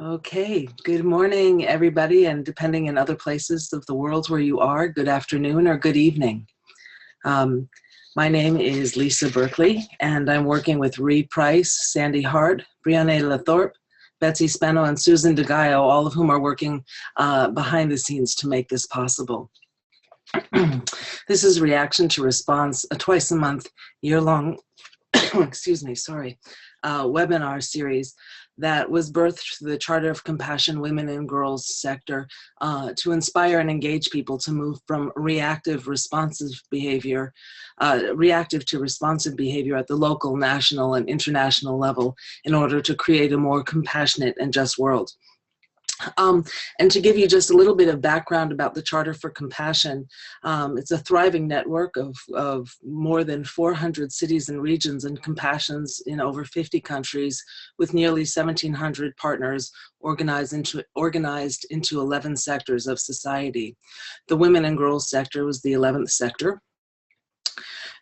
Okay, good morning, everybody, and depending in other places of the world where you are, good afternoon or good evening. Um, my name is Lisa Berkeley, and I'm working with Ree Price, Sandy Hart, Brianne Lathorpe, Betsy Spano, and Susan DeGaio, all of whom are working behind the scenes to make this possible. This is Reaction to Response, a twice a month, year-long, webinar series that was birthed through the Charter of Compassion Women and Girls sector to inspire and engage people to move from reactive to responsive behavior at the local, national, and international level in order to create a more compassionate and just world. And to give you just a little bit of background about the Charter for Compassion, it's a thriving network of more than 400 cities and regions and compassions in over 50 countries with nearly 1,700 partners organized into 11 sectors of society. The women and girls sector was the 11th sector.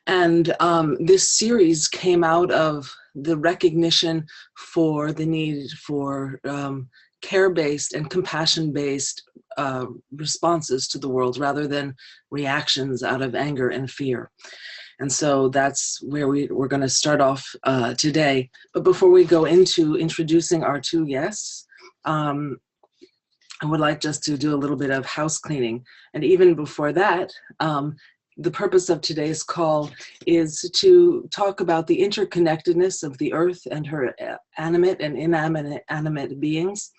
And this series came out of the recognition for the need for care-based and compassion-based responses to the world rather than reactions out of anger and fear. And so that's where we're going to start off today. But before we go into introducing our two guests, I would like just to do a little bit of house cleaning. And even before that, the purpose of today's call is to talk about the interconnectedness of the earth and her animate and inanimate beings,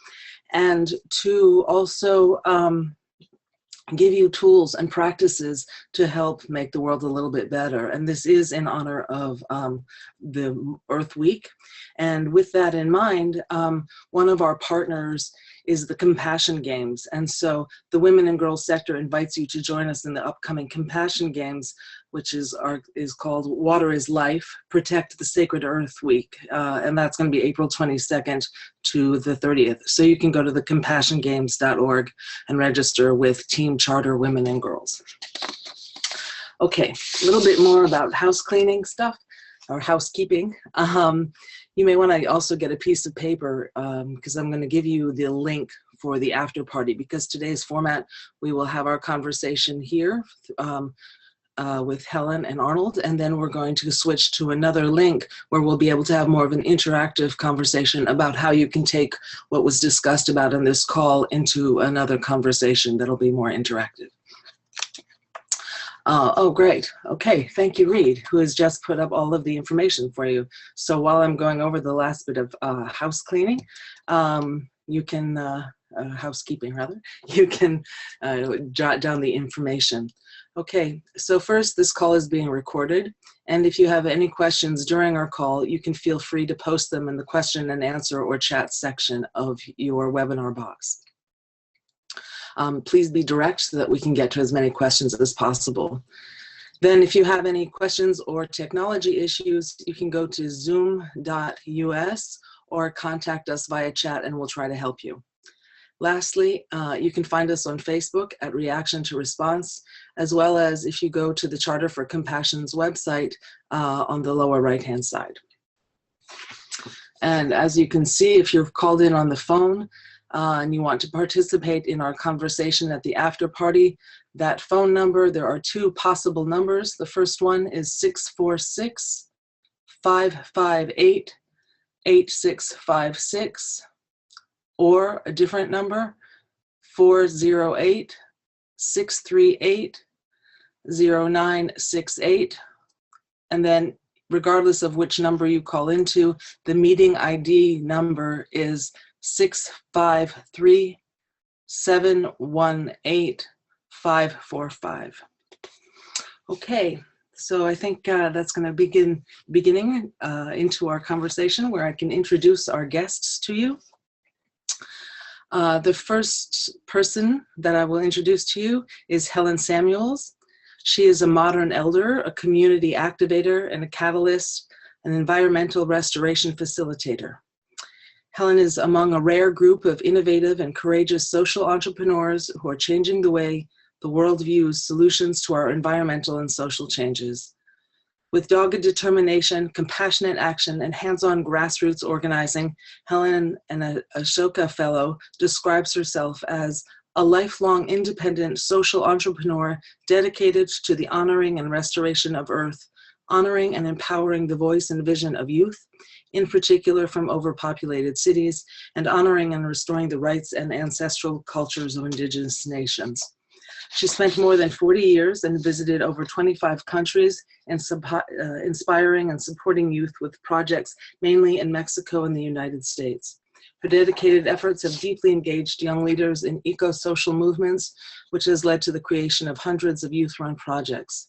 and to also give you tools and practices to help make the world a little bit better. And this is in honor of the Earth Week. And with that in mind, one of our partners is the Compassion Games. And so the Women and Girls sector invites you to join us in the upcoming Compassion Games, which is called Water is Life, Protect the Sacred Earth Week. And that's going to be April 22nd to the 30th. So you can go to the compassiongames.org and register with Team Charter Women and Girls. Okay, a little bit more about house cleaning stuff or housekeeping. You may want to also get a piece of paper because I'm going to give you the link for the after party, because today's format, we will have our conversation here with Helen and Arnold, and then we're going to switch to another link where we'll be able to have more of an interactive conversation about how you can take what was discussed about in this call into another conversation that'll be more interactive. Oh, great. Okay, thank you, Reed, who has just put up all of the information for you. So while I'm going over the last bit of house cleaning, you can, housekeeping rather, you can jot down the information. Okay, so first, this call is being recorded, and if you have any questions during our call, you can feel free to post them in the question and answer or chat section of your webinar box. Please be direct so that we can get to as many questions as possible. Then if you have any questions or technology issues, you can go to zoom.us or contact us via chat and we'll try to help you. Lastly, you can find us on Facebook at Reaction to Response, as well as if you go to the Charter for Compassion's website on the lower right-hand side. And as you can see, if you're called in on the phone, and you want to participate in our conversation at the after party, that phone number, there are two possible numbers. The first one is 646-558-8656, or a different number, 408-638-0968. And then regardless of which number you call into, the meeting ID number is 653-718-545. Okay, so I think that's going to begin into our conversation where I can introduce our guests to you. The first person that I will introduce to you is Helen Samuels. She is a modern elder, a community activator, and a catalyst, an environmental restoration facilitator. Helen is among a rare group of innovative and courageous social entrepreneurs who are changing the way the world views solutions to our environmental and social changes. With dogged determination, compassionate action, and hands-on grassroots organizing, Helen, an Ashoka Fellow, describes herself as a lifelong independent social entrepreneur dedicated to the honoring and restoration of Earth, honoring and empowering the voice and vision of youth, in particular from overpopulated cities, and honoring and restoring the rights and ancestral cultures of indigenous nations. She spent more than 40 years and visited over 25 countries, inspiring and supporting youth with projects mainly in Mexico and the United States. Her dedicated efforts have deeply engaged young leaders in eco-social movements, which has led to the creation of hundreds of youth-run projects.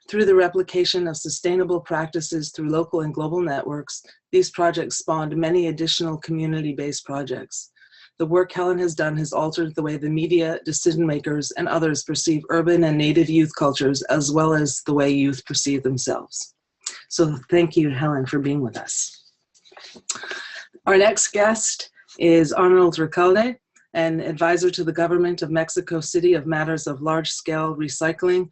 Through the replication of sustainable practices through local and global networks, these projects spawned many additional community-based projects. The work Helen has done has altered the way the media, decision makers, and others perceive urban and native youth cultures, as well as the way youth perceive themselves. So thank you, Helen, for being with us. Our next guest is Arnold Recalde, an advisor to the government of Mexico City of matters of large-scale recycling,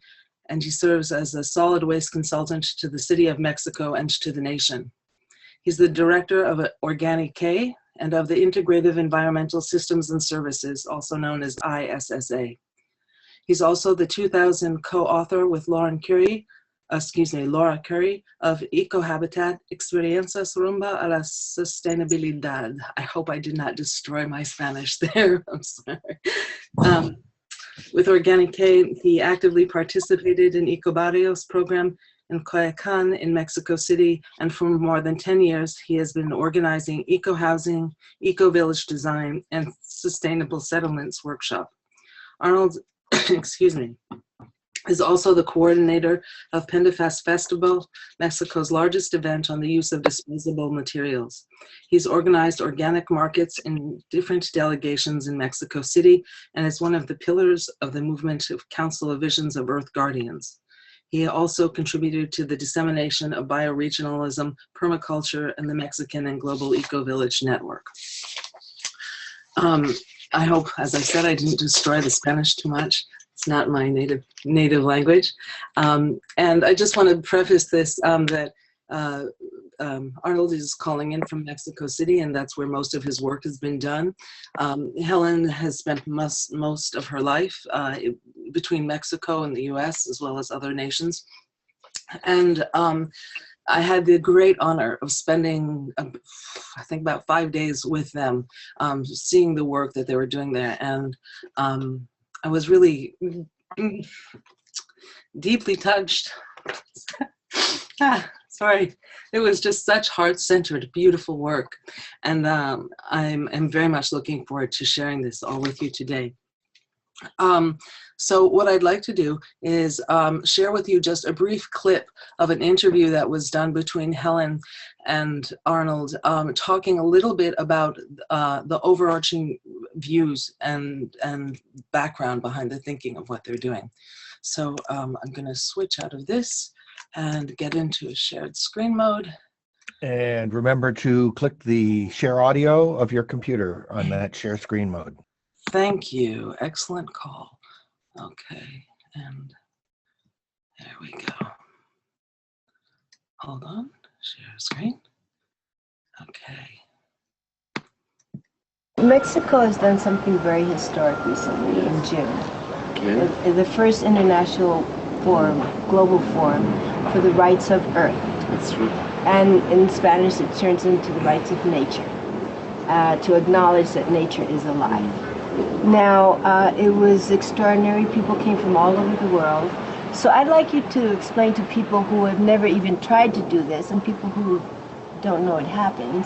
and he serves as a solid waste consultant to the City of Mexico and to the nation. He's the director of Organic K, and of the Integrative Environmental Systems and Services, also known as ISSA. He's also the 2000 co-author with Laura Curry of Ecohabitat, Experiencias Rumba a la Sostenibilidad. I hope I did not destroy my Spanish there, I'm sorry. With Organic K, he actively participated in Ecobarrios program in Coyoacan in Mexico City, and for more than 10 years, he has been organizing eco-housing, eco-village design, and sustainable settlements workshop. Arnold, excuse me, is also the coordinator of Pendafest Festival, Mexico's largest event on the use of disposable materials. He's organized organic markets in different delegations in Mexico City, and is one of the pillars of the movement of Council of Visions of Earth Guardians. He also contributed to the dissemination of bioregionalism, permaculture, and the Mexican and Global Eco-Village Network. I hope, as I said, I didn't destroy the Spanish too much. It's not my native language. And I just want to preface this that Arnold is calling in from Mexico City, and that's where most of his work has been done. Helen has spent most of her life between Mexico and the US, as well as other nations. And I had the great honor of spending, I think, about 5 days with them, seeing the work that they were doing there. And I was really deeply touched. Sorry, it was just such heart-centered, beautiful work. And I'm very much looking forward to sharing this all with you today. So what I'd like to do is share with you just a brief clip of an interview that was done between Helen and Arnold, talking a little bit about the overarching views and background behind the thinking of what they're doing. So I'm going to switch out of this and get into a shared screen mode. And remember to click the share audio of your computer on that share screen mode. Thank you. Excellent call. Okay, and there we go. Hold on, share screen. Okay. Mexico has done something very historic recently in June. Okay. The first international forum, global forum, for the rights of Earth. That's true. And in Spanish it turns into the rights of nature, to acknowledge that nature is alive. Now, it was extraordinary. People came from all over the world. So I'd like you to explain to people who have never even tried to do this, and people who don't know it happened,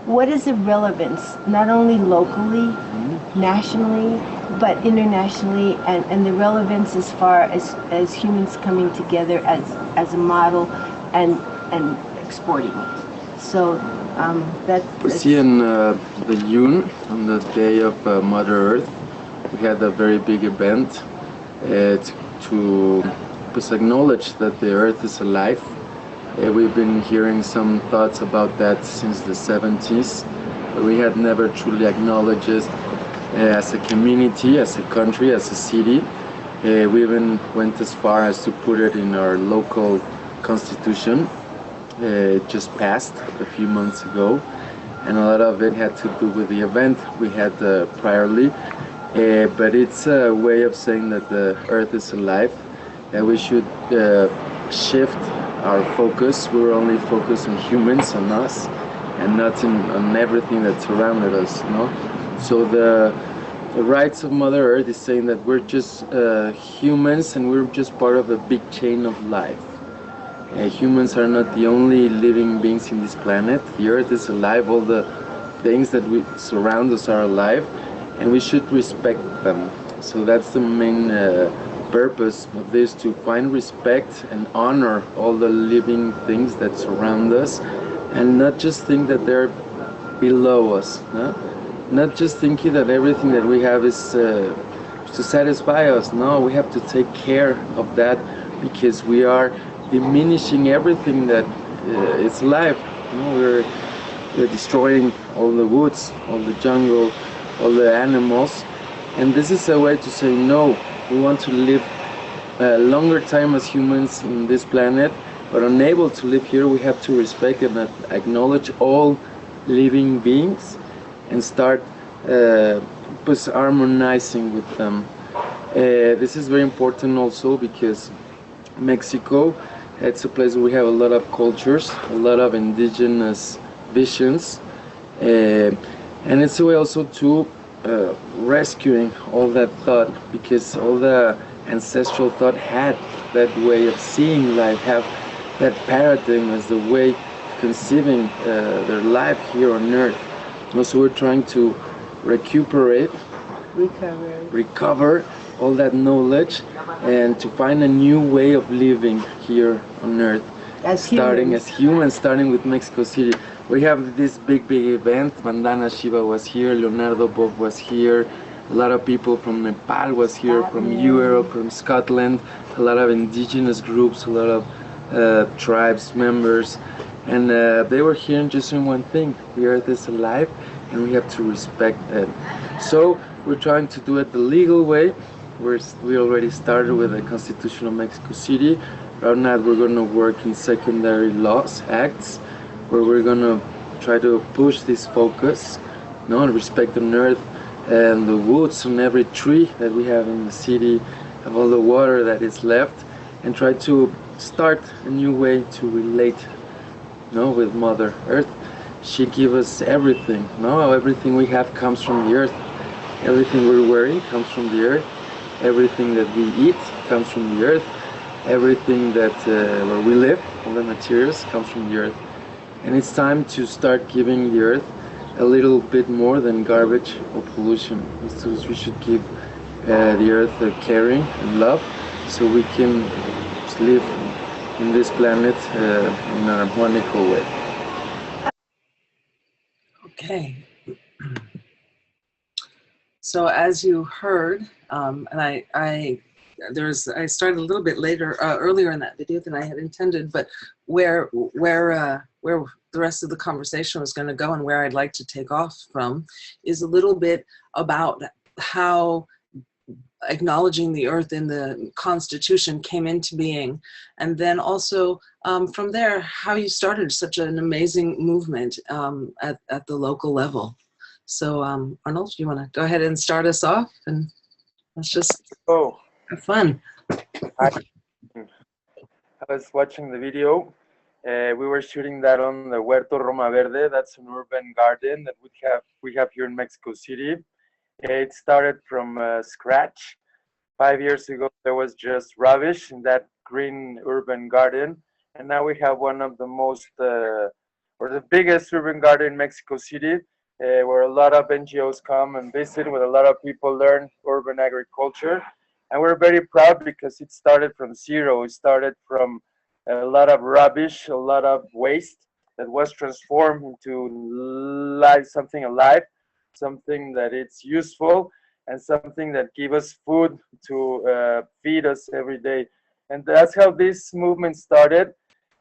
what is the relevance, not only locally, nationally, but internationally, and the relevance as far as humans coming together as a model and exporting it. So we see in the June, on the day of Mother Earth, we had a very big event to acknowledge that the Earth is alive. We've been hearing some thoughts about that since the 70s. We had never truly acknowledged it as a community, as a country, as a city. We even went as far as to put it in our local constitution. It just passed a few months ago, and a lot of it had to do with the event we had priorly. But it's a way of saying that the Earth is alive, that we should shift our focus. We're only focused on humans, on us, and not on everything that surrounded us. So the rights of Mother Earth is saying that we're just humans, and we're just part of a big chain of life. Humans are not the only living beings in this planet. The Earth is alive. All the things that we surround us are alive, and we should respect them. So that's the main purpose of this, to find respect and honor all the living things that surround us, and not just think that they're below us. Not just thinking that everything that we have is to satisfy us. No, we have to take care of that, because we are diminishing everything that is alive. We're destroying all the woods, all the jungle, all the animals, and this is a way to say no. We want to live a longer time as humans in this planet, but unable to live here, we have to respect and acknowledge all living beings and start harmonizing with them. This is very important also because Mexico, it's a place where we have a lot of cultures, a lot of indigenous visions, and it's a way also to rescuing all that thought, because all the ancestral thought had that way of seeing life, have that paradigm as the way of conceiving their life here on Earth. Also, we're trying to recover all that knowledge, and to find a new way of living here on Earth. Starting with Mexico City. We have this big event. Vandana Shiva was here, Leonardo Bob was here, a lot of people from Nepal was here, from Europe, from Scotland, a lot of indigenous groups, a lot of tribes members, and they were here just in one thing: the Earth is alive, and we have to respect it. So we're trying to do it the legal way. We already started with the Constitution of Mexico City. Right now we're going to work in secondary laws, acts, where we're going to try to push this focus, and respect on Earth and the woods on every tree that we have in the city, of all the water that is left, and try to start a new way to relate with Mother Earth. She gives us everything. Everything we have comes from the Earth. Everything we're wearing comes from the Earth. Everything that we eat comes from the Earth. Everything that where we live, all the materials, comes from the Earth. And it's time to start giving the Earth a little bit more than garbage or pollution. So we should give the Earth a caring and love, so we can live in this planet in a harmonical way. Okay. So as you heard, and I started a little bit earlier in that video than I had intended, but where the rest of the conversation was going to go and where I'd like to take off from is a little bit about how acknowledging the Earth in the Constitution came into being, and then also from there how you started such an amazing movement at the local level. So Arnold, you want to go ahead and start us off, and let's just have fun. I was watching the video. We were shooting that on the Huerto Roma Verde. That's an urban garden that we have here in Mexico City. It started from scratch. 5 years ago, there was just rubbish in that green urban garden, and now we have one of the most or the biggest urban garden in Mexico City, where a lot of NGOs come and visit, where a lot of people learn urban agriculture. And we're very proud because it started from zero. It started from a lot of rubbish, a lot of waste that was transformed into something alive, something that it's useful, and something that gives us food to feed us every day. And that's how this movement started.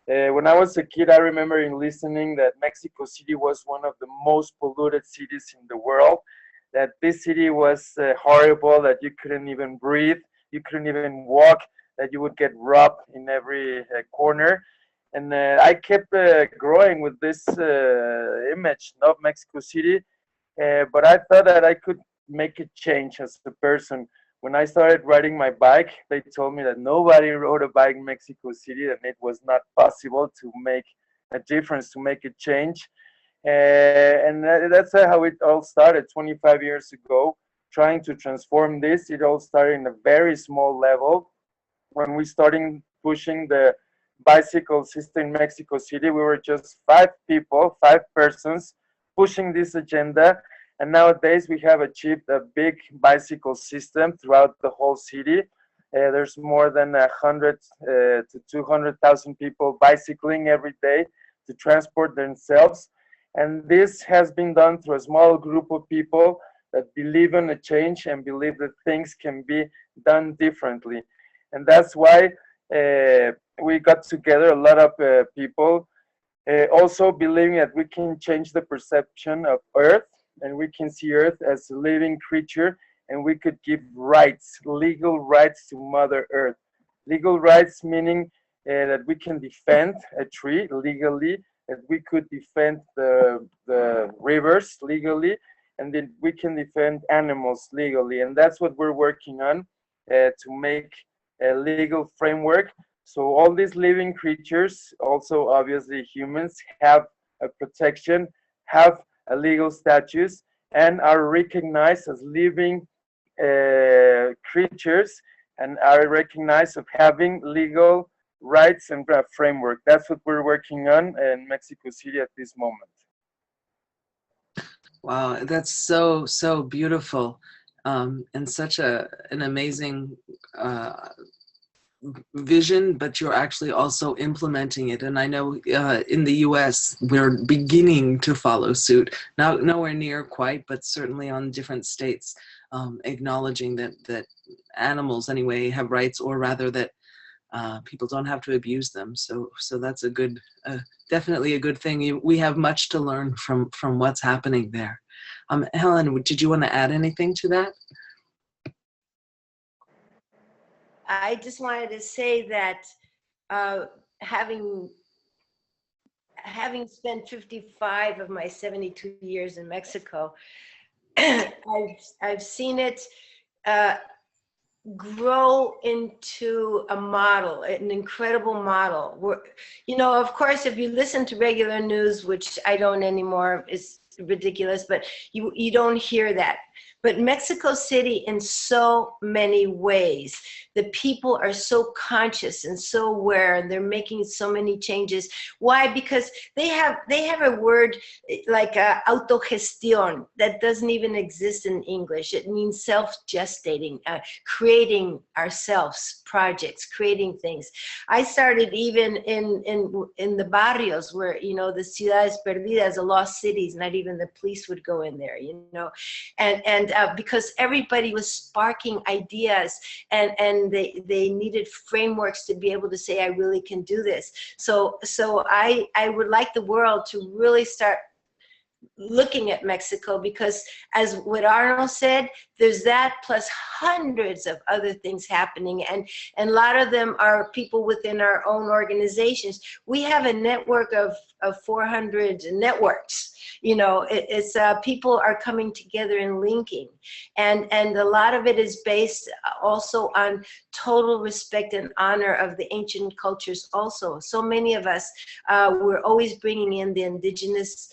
When I was a kid, I remember listening that Mexico City was one of the most polluted cities in the world, that this city was horrible, that you couldn't even breathe, you couldn't even walk, that you would get robbed in every corner. And I kept growing with this image of Mexico City, but I thought that I could make a change as a person. When I started riding my bike, they told me that nobody rode a bike in Mexico City, and it was not possible to make a difference, to make a change. And that's how it all started 25 years ago, trying to transform this. It all started in a very small level. When we started pushing the bicycle system in Mexico City, we were just 5 people, 5 persons pushing this agenda. And nowadays we have achieved a big bicycle system throughout the whole city. There's more than 100 to 200,000 people bicycling every day to transport themselves. And this has been done through a small group of people that believe in a change and believe that things can be done differently. And that's why we got together a lot of people also believing that we can change the perception of Earth, and we can see Earth as a living creature, and we could give rights, legal rights to Mother Earth. Legal rights meaning that we can defend a tree legally, that we could defend the rivers legally, and then we can defend animals legally. And that's what we're working on, to make a legal framework. So all these living creatures, also obviously humans, have a protection, have a legal status, and are recognized as living creatures, and are recognized of having legal rights and framework. That's what we're working on in Mexico City at this moment. Wow, that's so beautiful, and such an amazing vision, but you're actually also implementing it. And I know in the US we're beginning to follow suit, nowhere near quite, but certainly on different states, acknowledging that animals anyway have rights, or rather that people don't have to abuse them. So that's a good, definitely a good thing. We have much to learn from what's happening there. Helen, did you want to add anything to that? I just wanted to say that having spent 55 of my 72 years in Mexico, I've seen it grow into a model, an incredible model. Of course, if you listen to regular news, which I don't anymore, is ridiculous, but you don't hear that. But Mexico City, in so many ways, the people are so conscious and so aware, and they're making so many changes. Why? Because they have a word like autogestión that doesn't even exist in English. It means self-gestating, creating ourselves, projects, creating things. I started even in the barrios where, the ciudades perdidas, the lost cities, not even the police would go in there, and because everybody was sparking ideas, and they needed frameworks to be able to say, I really can do this. So I would like the world to really start looking at Mexico, because as what Arnold said, there's that plus hundreds of other things happening, and a lot of them are people within our own organizations. We have a network of 400 networks. It's people are coming together and linking, and a lot of it is based also on total respect and honor of the ancient cultures. Also, so many of us we're always bringing in the indigenous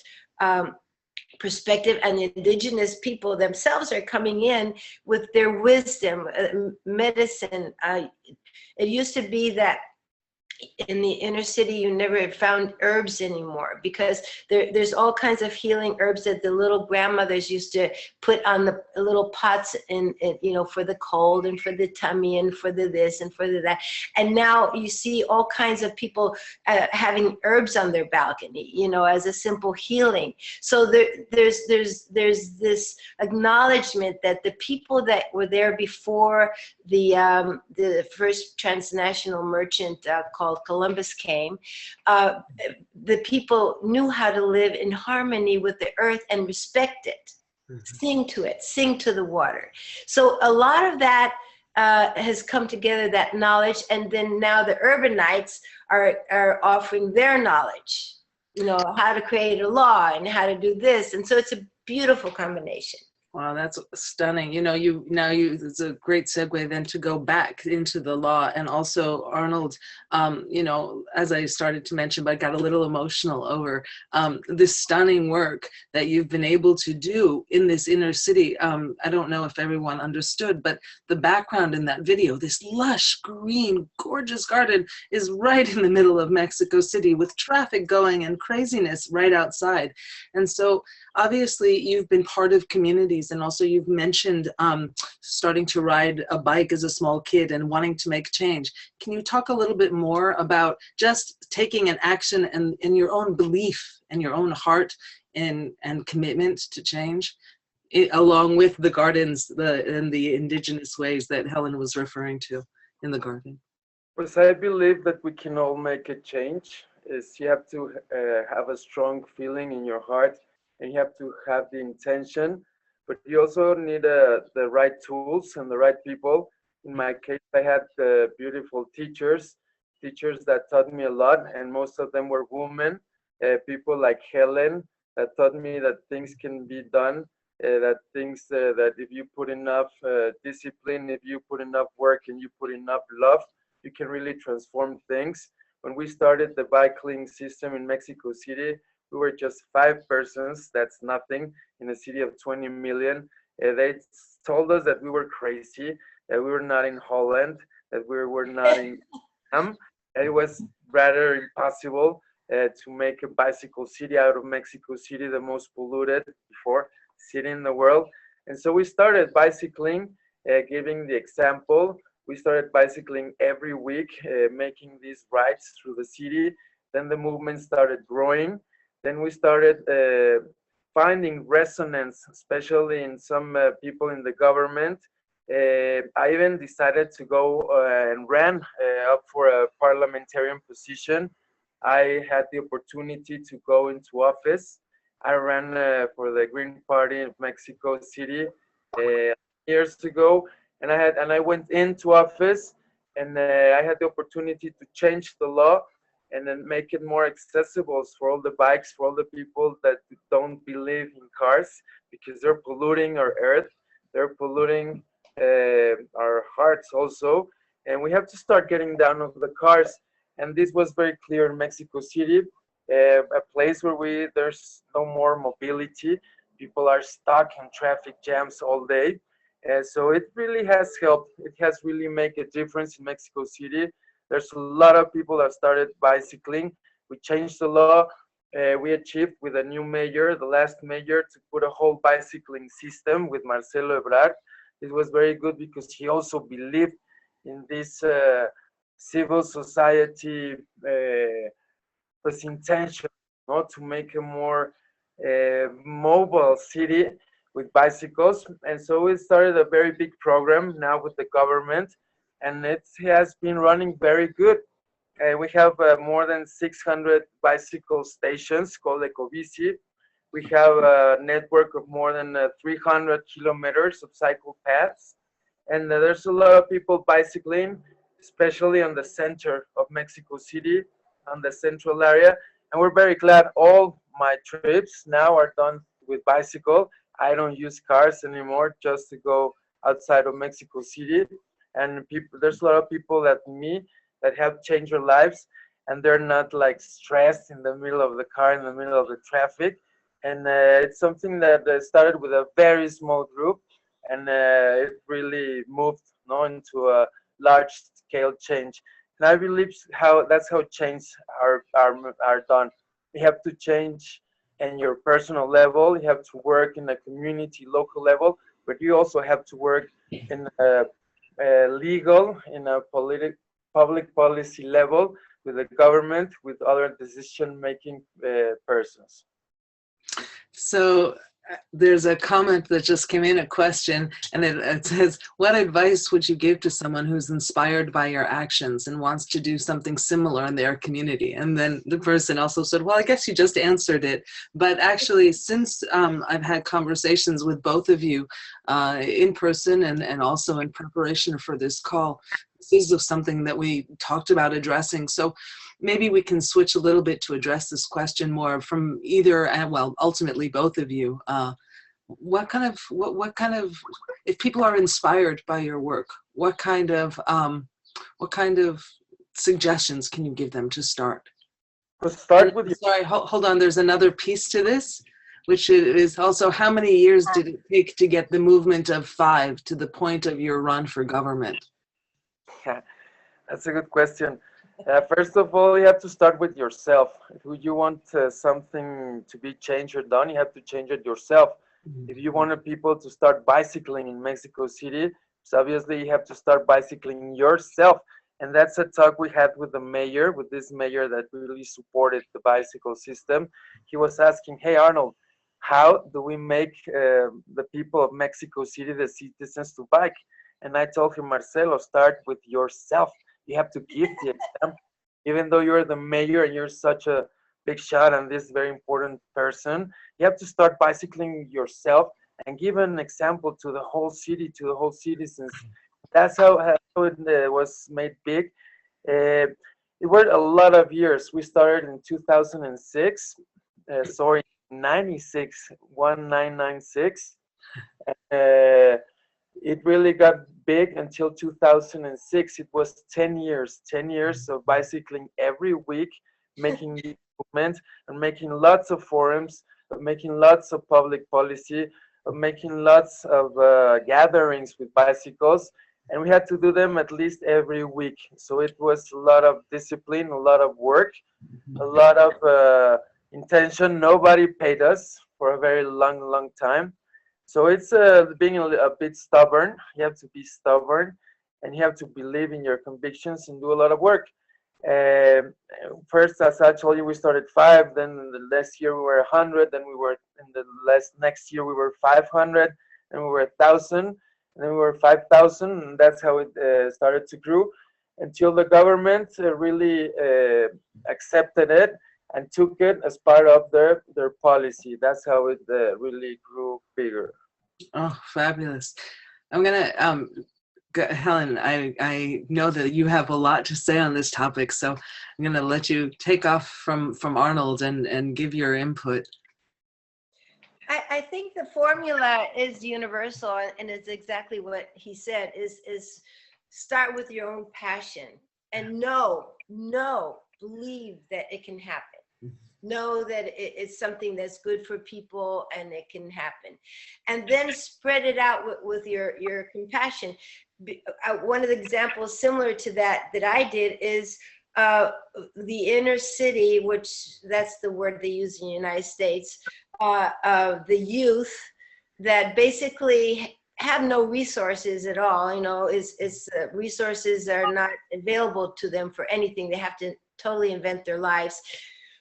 perspective, and the indigenous people themselves are coming in with their wisdom, medicine. It used to be that in the inner city you never found herbs anymore, because there's all kinds of healing herbs that the little grandmothers used to put on the little pots in for the cold and for the tummy and for the this and for the that. And now you see all kinds of people having herbs on their balcony, as a simple healing. So there's this acknowledgement that the people that were there before the first transnational merchant called Columbus came, the people knew how to live in harmony with the earth and respect it. Mm-hmm. Sing to it, sing to the water. So a lot of that has come together, that knowledge, and then now the urbanites are offering their knowledge, you know, how to create a law and how to do this. And so it's a beautiful combination. Wow, that's stunning. You know, it's a great segue then to go back into the law. And also, Arnold, you know, as I started to mention, but I got a little emotional over this stunning work that you've been able to do in this inner city. I don't know if everyone understood, but the background in that video, this lush, green, gorgeous garden is right in the middle of Mexico City with traffic going and craziness right outside. And so, obviously, you've been part of communities, and also you've mentioned starting to ride a bike as a small kid and wanting to make change. Can you talk a little bit more about just taking an action and in your own belief and your own heart and commitment to change, along with the gardens and the indigenous ways that Helen was referring to in the garden? Pues I believe that we can all make a change. Is you have to have a strong feeling in your heart, and you have to have the intention, but you also need the right tools and the right people. In my case, I had beautiful teachers that taught me a lot, and most of them were women, people like Helen that taught me that things can be done, that if you put enough discipline, if you put enough work and you put enough love, you can really transform things. When we started the bicycling system in Mexico City, we were just 5 persons. That's nothing in a city of 20 million. They told us that we were crazy, that we were not in Holland, that we were not in it was rather impossible to make a bicycle city out of Mexico City, the most polluted before city in the world. And so we started bicycling, giving the example. We started bicycling every week, making these rides through the city. Then the movement started growing. Then we started finding resonance, especially in some people in the government. I even decided to go and ran up for a parliamentarian position. I had the opportunity to go into office. I ran for the Green Party of Mexico City years ago, and I went into office, and I had the opportunity to change the law and then make it more accessible for all the bikes, for all the people that don't believe in cars, because they're polluting our earth, they're polluting our hearts also, and we have to start getting down off the cars. And this was very clear in Mexico City, a place where there's no more mobility. People are stuck in traffic jams all day. So it really has helped. It has really made a difference in Mexico City. There's a lot of people that started bicycling. We changed the law. We achieved with a new mayor, the last mayor, to put a whole bicycling system with Marcelo Ebrard. It was very good because he also believed in this civil society intention, to make a more mobile city with bicycles. And so we started a very big program now with the government, and it has been running very good. We have more than 600 bicycle stations called Ecobici. We have a network of more than 300 kilometers of cycle paths. And there's a lot of people bicycling, especially on the center of Mexico City, on the central area. And we're very glad all my trips now are done with bicycle. I don't use cars anymore just to go outside of Mexico City. And there's a lot of that have changed their lives, and they're not like stressed in the middle of the car, in the middle of the traffic. And it's something that started with a very small group, and it really moved into a large scale change. And I believe that's how change are done. You have to change in your personal level. You have to work in a community, local level, but you also have to work in a legal, in a public policy level, with the government, with other decision-making persons. So There's a comment that just came in, a question, and it says, what advice would you give to someone who's inspired by your actions and wants to do something similar in their community? And then the person also said, well, I guess you just answered it. But actually, since I've had conversations with both of you in person and also in preparation for this call, this is something that we talked about addressing. So maybe we can switch a little bit to address this question more from either, well, ultimately both of you. What kind of, if people are inspired by your work, what kind of suggestions can you give them to start? Let's start with Sorry, hold on. There's another piece to this, which is also, how many years did it take to get the movement of 5 to the point of your run for government? Yeah, that's a good question. First of all, you have to start with yourself. If you want something to be changed or done, you have to change it yourself. If you wanted people to start bicycling in Mexico City, so obviously you have to start bicycling yourself. And that's a talk we had with the mayor, with this mayor that really supported the bicycle system. He was asking, hey, Arnold, how do we make the people of Mexico City, the citizens, to bike? And I told him, Marcelo, start with yourself. You have to give the example. Even though you're the mayor and you're such a big shot and this very important person, you have to start bicycling yourself and give an example to the whole city, to the whole citizens. That's how it was made big. It worked a lot of years. We started in 2006, 1996. It really got big until 2006. It was 10 years of bicycling every week, making movement and making lots of forums, of making lots of public policy, of making lots of gatherings with bicycles. And we had to do them at least every week. So it was a lot of discipline, a lot of work, a lot of intention. Nobody paid us for a very long time. So it's being a bit stubborn. You have to be stubborn and you have to believe in your convictions and do a lot of work. First, as I told you, we started 5, then the last year we were 100, then we were in the next year we were 500, then we were 1,000, and then we were 5,000, and that's how it started to grow until the government really accepted it and took it as part of their policy. That's how it really grew bigger. Oh, fabulous. I'm gonna, Helen, I know that you have a lot to say on this topic, so I'm gonna let you take off from Arnold and give your input. I think the formula is universal, and it's exactly what he said, is start with your own passion and believe that it can happen. Know that it's something that's good for people and it can happen. And then spread it out with your compassion. One of the examples similar to that I did is the inner city, which that's the word they use in the United States, the youth that basically have no resources at all, resources are not available to them for anything. They have to totally invent their lives.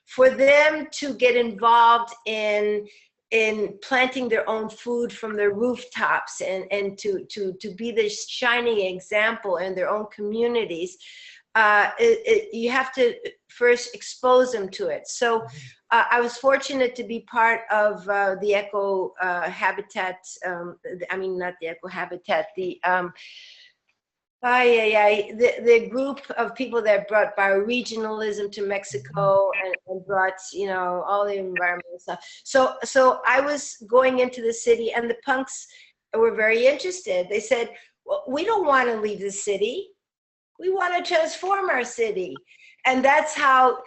For them to get involved in planting their own food from their rooftops and to be this shining example in their own communities, you have to first expose them to it. So I was fortunate to be part of the Eco Habitat, not the Eco Habitat, the group of people that brought bioregionalism to Mexico and brought, all the environmental stuff. So I was going into the city and the punks were very interested. They said, well, we don't want to leave the city. We want to transform our city. And that's how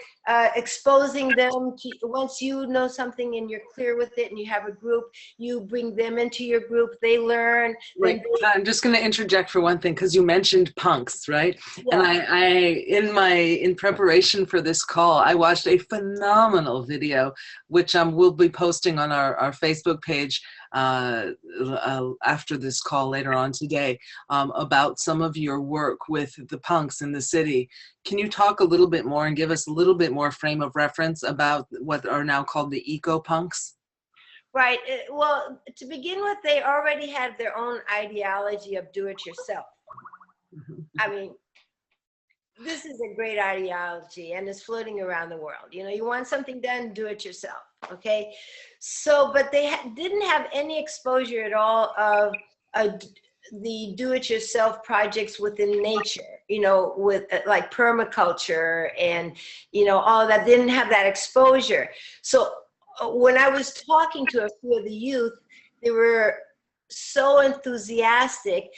exposing them to, once you know something and you're clear with it and you have a group, you bring them into your group, they learn. Right. I'm just going to interject for one thing, because you mentioned punks, right? Yeah. And in preparation for this call, I watched a phenomenal video, which we'll be posting on our Facebook page after this call later on today, about some of your work with the punks in the city. Can you talk a little bit more and give us a little bit more frame of reference about what are now called the eco-punks? Right. Well, to begin with, they already had their own ideology of do it yourself. I mean, this is a great ideology and it's floating around the world. You know, you want something done, do it yourself. Okay. So, but they didn't have any exposure at all of the do-it-yourself projects within nature, you know, with like permaculture and, you know, all that. Didn't have that exposure. So when I was talking to a few of the youth, they were so enthusiastic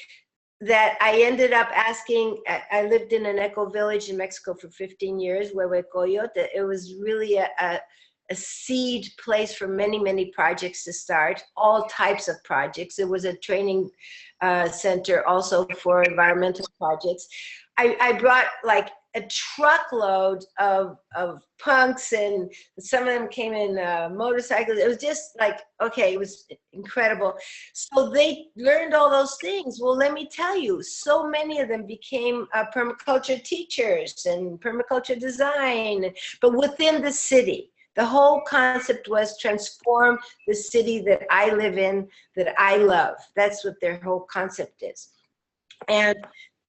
that I ended up asking. I lived in an eco village in Mexico for 15 years, Huehuecoyot. It was really a seed place for many, many projects to start, all types of projects. It was a training center also for environmental projects. I brought like a truckload of punks, and some of them came in motorcycles. It was just like, okay, it was incredible. So they learned all those things. Well, let me tell you, so many of them became permaculture teachers and permaculture design, but within the city. The whole concept was transform the city that I live in, that I love. That's what their whole concept is. And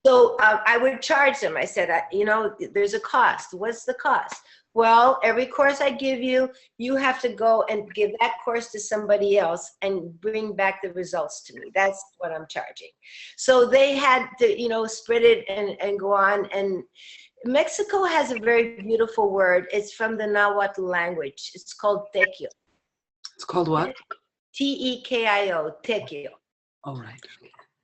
so I would charge them. I said, you know, there's a cost. What's the cost? Well, every course I give you, you have to go and give that course to somebody else and bring back the results to me. That's what I'm charging. So they had to, you know, spread it and go on. And Mexico has a very beautiful word. It's from the Nahuatl language. It's called tequio. It's called what? T-E-K-I-O, tequio. All right.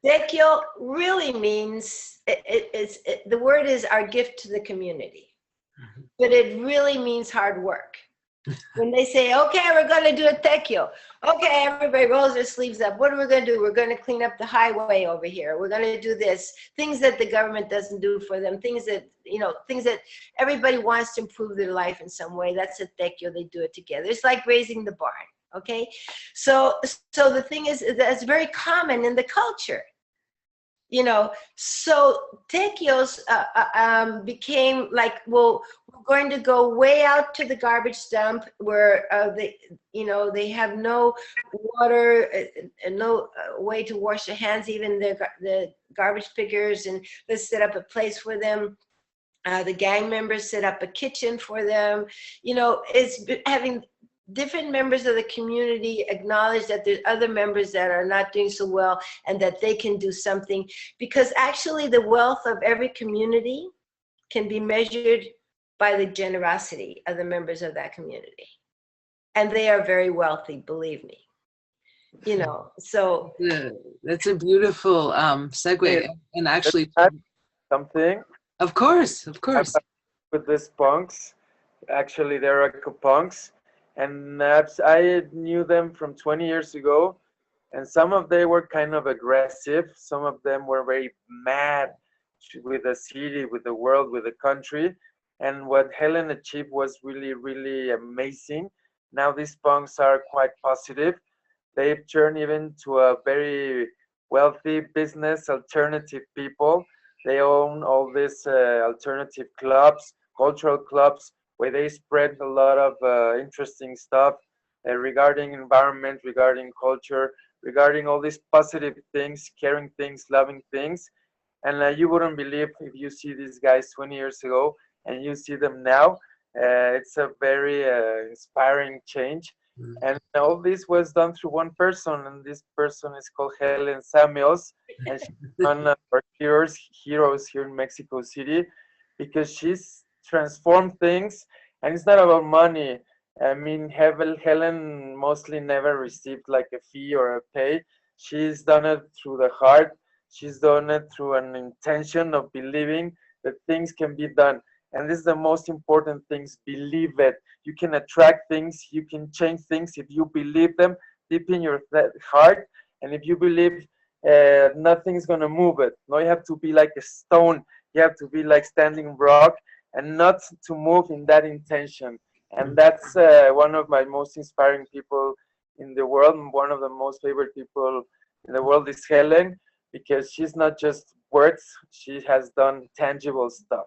Tequio really means, the word is our gift to the community, but it really means hard work. When they say, okay, we're going to do a tequio. Okay, everybody rolls their sleeves up. What are we going to do? We're going to clean up the highway over here. We're going to do this. Things that the government doesn't do for them. Things that, you know, things that everybody wants to improve their life in some way. That's a tequio. They do it together. It's like raising the barn. Okay. So the thing is, that's very common in the culture. You know, so tequios became like, well, we're going to go way out to the garbage dump where they, you know, they have no water and no way to wash their hands, even the garbage pickers, and let's set up a place for them. The gang members set up a kitchen for them. You know, it's having different members of the community acknowledge that there's other members that are not doing so well and that they can do something, because actually the wealth of every community can be measured by the generosity of the members of that community. And they are very wealthy, believe me. You know, so. That's a beautiful segue. And actually, Something. of course, of course. With these punks, actually they're eco-punks. And I knew them from 20 years ago, and some of them were kind of aggressive. Some of them were very mad with the city, with the world, with the country. And what Helen achieved was really, really amazing. Now these punks are quite positive. They've turned even to a very wealthy business, alternative people. They own all these alternative clubs, cultural clubs, where they spread a lot of interesting stuff regarding environment, regarding culture, regarding all these positive things, caring things, loving things. And you wouldn't believe if you see these guys 20 years ago and you see them now. It's a very inspiring change. And all this was done through one person, and this person is called Helen Samuels, and she's one of our heroes here in Mexico City, because she's transform things, and it's not about money. I mean, Helen mostly never received like a fee or a pay. She's done it through the heart. She's done it through an intention of believing that things can be done. And this is the most important things, believe it. You can attract things, you can change things if you believe them deep in your heart. And if you believe nothing's gonna move it. No, you have to be like a stone. You have to be like standing rock, and not to move in that intention. And that's one of my most inspiring people in the world. One of the most favorite people in the world is Helen, because she's not just words, she has done tangible stuff.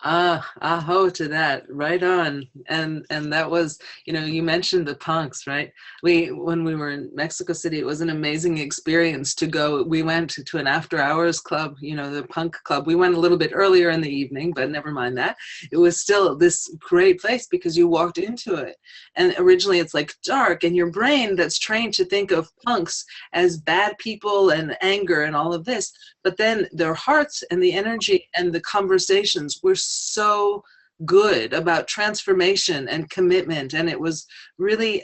Aho to that, right on. And that was, you mentioned the punks, right? When we were in Mexico City, it was an amazing experience to go. We went to an after hours club, the punk club. We went a little bit earlier in the evening, but never mind that. It was still this great place because you walked into it. And originally it's like dark, and your brain that's trained to think of punks as bad people and anger and all of this, but then their hearts and the energy and the conversations were so good about transformation and commitment. And it was really,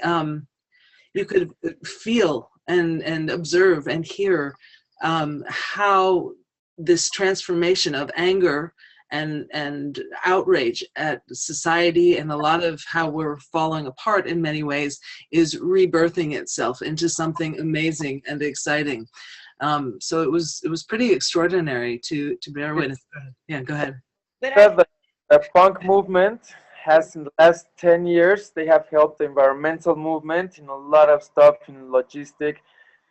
you could feel and observe and hear how this transformation of anger and outrage at society and a lot of how we're falling apart in many ways is rebirthing itself into something amazing and exciting. So it was pretty extraordinary to bear witness. Yeah, go ahead. The punk movement has, in the last 10 years, they have helped the environmental movement in a lot of stuff, in logistic.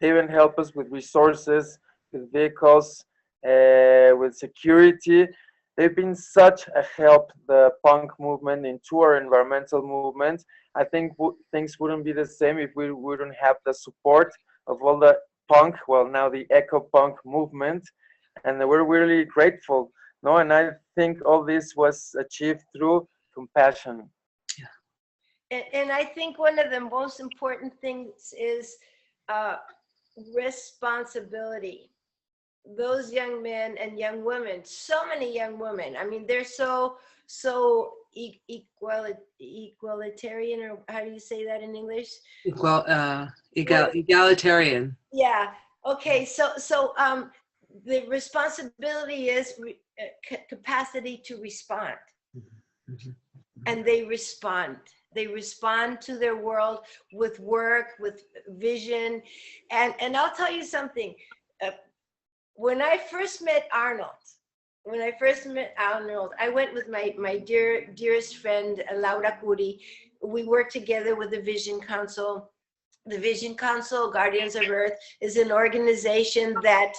They even help us with resources, with vehicles, with security. They've been such a help, the punk movement, into our environmental movement. I think things wouldn't be the same if we wouldn't have the support of all the punk, well, now the eco-punk movement, and we're really grateful. No, and I think all this was achieved through compassion. And I think one of the most important things is responsibility. Those young men and young women, so many young women, I mean, they're so egalitarian, or how do you say that in English? Egalitarian. Yeah. Okay. So the responsibility is capacity to respond. Mm-hmm. And they respond. They respond to their world with work, with vision. And I'll tell you something. When I first met Arnold, I went with my dearest friend, Laura Curi. We worked together with the Vision Council. The Vision Council, Guardians of Earth, is an organization that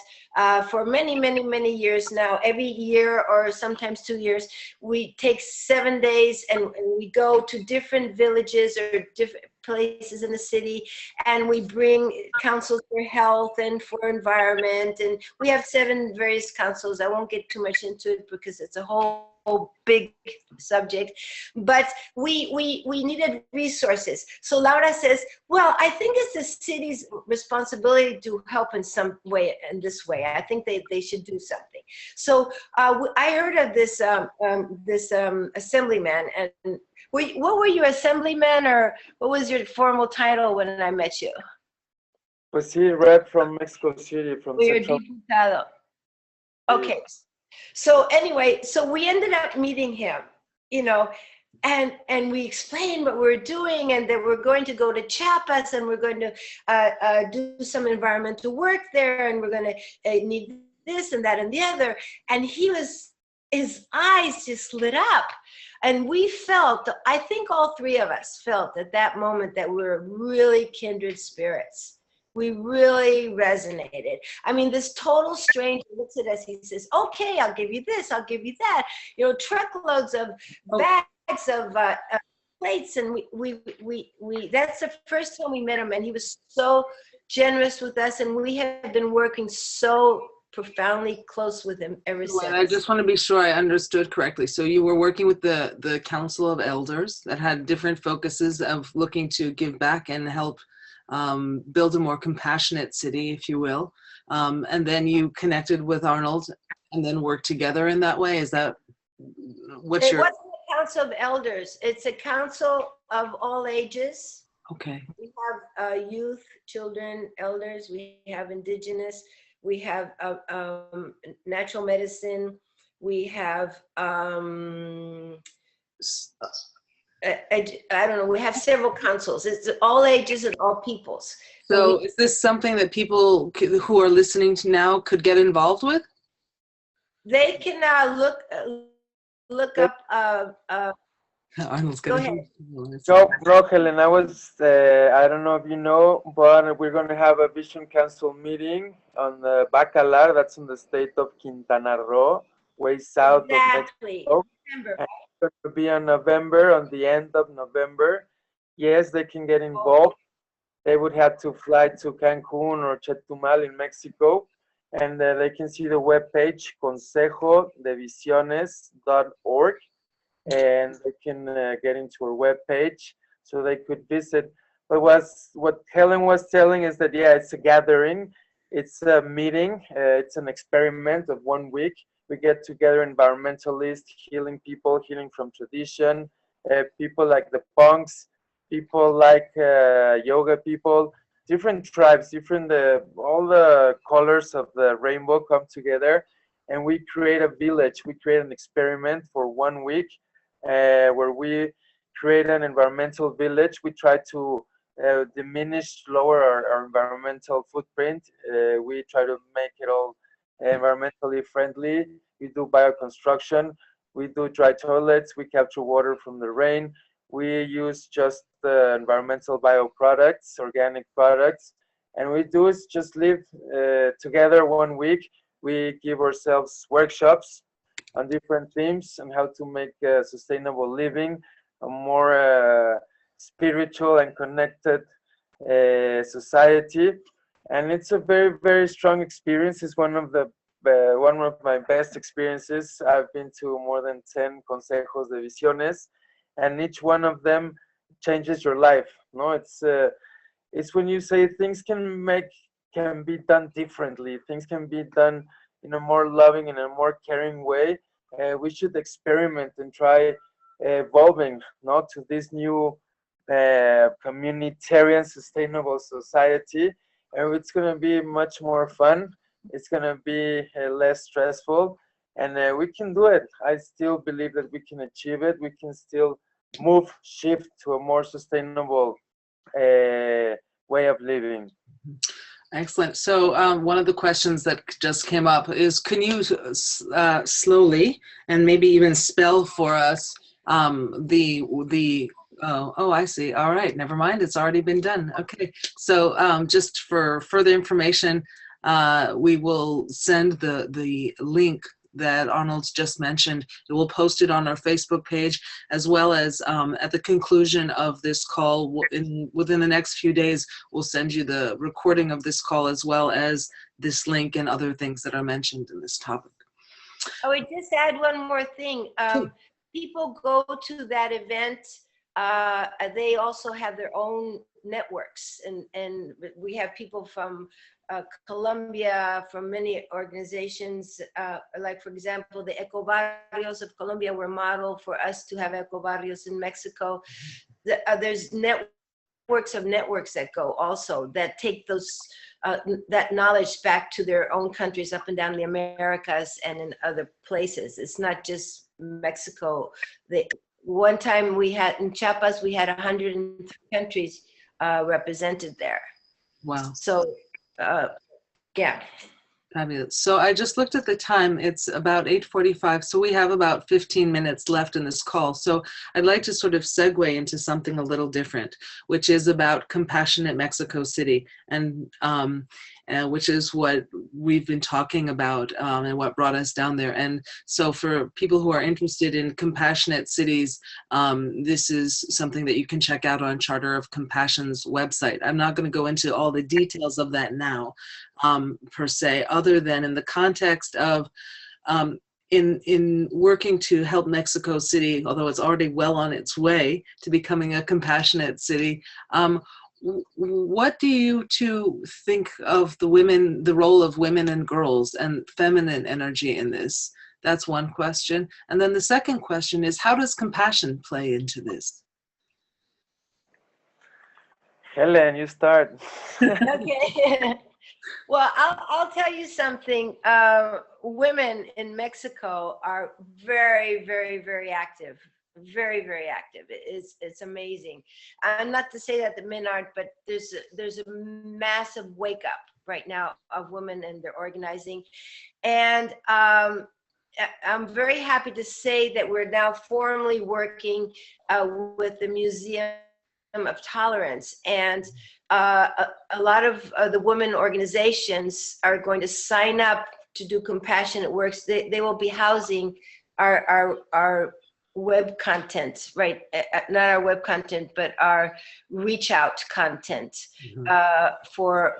for many years now, every year or sometimes 2 years, we take 7 days and we go to different villages or different places in the city, and we bring councils for health and for environment, and we have 7 various councils. I won't get too much into it because it's a whole big subject, but we needed resources. So Laura says, well, I think it's the city's responsibility to help in some way, in this way. I think they should do something. So I heard of this assemblyman. And what were you, assemblyman, or what was your formal title when I met you? Pues sí, rep from Mexico City, from Central. Diputado. Okay. So anyway, so we ended up meeting him, and we explained what we're doing, and that we're going to go to Chiapas, and we're going to do some environmental work there, and we're going to need this and that and the other. And his eyes just lit up. And we felt, I think all 3 of us felt at that moment that we were really kindred spirits. We really resonated. I mean, this total stranger looks at us, he says, okay, I'll give you this, I'll give you that. Truckloads of bags of plates, and we that's the first time we met him, and he was so generous with us, and we have been working so profoundly close with him ever since. I just want to be sure I understood correctly. So you were working with the Council of Elders that had different focuses of looking to give back and help build a more compassionate city, if you will. And then you connected with Arnold and then worked together in that way. Is that what's your... It wasn't a Council of Elders. It's a council of all ages. Okay. We have youth, children, elders. We have indigenous. We have natural medicine. We have, I don't know, we have several councils. It's all ages and all peoples. So is this something that people who are listening to now could get involved with? They can look up. Arnold's Go gonna ahead. No, Helen, I don't know if you know, but we're going to have a Vision Council meeting on the Bacalar, that's in the state of Quintana Roo, way south of Mexico. November. And it's going to be on November, on the end of November. Yes, they can get involved. They would have to fly to Cancun or Chetumal in Mexico, and they can see the webpage consejodevisiones.org, and they can get into our webpage so they could visit. But what Helen was telling is that, yeah, it's a gathering, it's a meeting, it's an experiment of 1 week. We get together environmentalists, healing people, healing from tradition, people like the punks, people like yoga people, different tribes, different, all the colors of the rainbow come together, and we create a village. We create an experiment for 1 week where we create an environmental village. We try to lower our environmental footprint. We try to make it all environmentally friendly. We do bioconstruction. We do dry toilets. We capture water from the rain. We use just environmental bioproducts, organic products. And we do is just live together 1 week. We give ourselves workshops on different themes on how to make sustainable living a more spiritual and connected society. And it's a very, very strong experience. It's one of my best experiences. I've been to more than 10 consejos de visiones, and each one of them changes your life. No, it's when you say things can be done differently. Things can be done in a more loving, in a more caring way. We should experiment and try evolving, no, to this new communitarian, sustainable society. And it's going to be much more fun. It's going to be less stressful, and we can do it. I still believe that we can achieve it. We can still shift to a more sustainable way of living. Excellent. So one of the questions that just came up is, can you slowly and maybe even spell for us oh, I see. All right. Never mind. It's already been done. Okay. So just for further information, we will send the link that Arnold's just mentioned. We'll post it on our Facebook page, as well as at the conclusion of this call, within the next few days, we'll send you the recording of this call, as well as this link and other things that are mentioned in this topic. I would just add one more thing. People go to that event. They also have their own networks, and we have people from Colombia, from many organizations, like, for example, the Eco Barrios of Colombia were model for us to have Eco Barrios in Mexico. There's networks of networks that go also, that take that knowledge back to their own countries up and down the Americas and in other places. It's not just Mexico. One time we had in Chiapas, we had 103 countries represented there. Wow. So, yeah. Fabulous. So I just looked at the time. It's about 8:45. So we have about 15 minutes left in this call. So I'd like to sort of segue into something a little different, which is about Compassionate Mexico City, and which is what we've been talking about and what brought us down there. And so for people who are interested in compassionate cities, this is something that you can check out on Charter of Compassion's website. I'm not going to go into all the details of that now, per se, other than in the context of in working to help Mexico City, although it's already well on its way to becoming a compassionate city. What do you two think of the role of women and girls and feminine energy in this? That's one question. And then the second question is, how does compassion play into this? Helen, you start. Okay. Well, I'll tell you something. Women in Mexico are very, very, very active. Very, very active. It's amazing. And not to say that the men aren't, but there's a massive wake up right now of women, and they're organizing. And I'm very happy to say that we're now formally working with the Museum of Tolerance, and a lot of the women organizations are going to sign up to do compassionate works. They will be housing our web content, right? Not our web content, but our reach out content for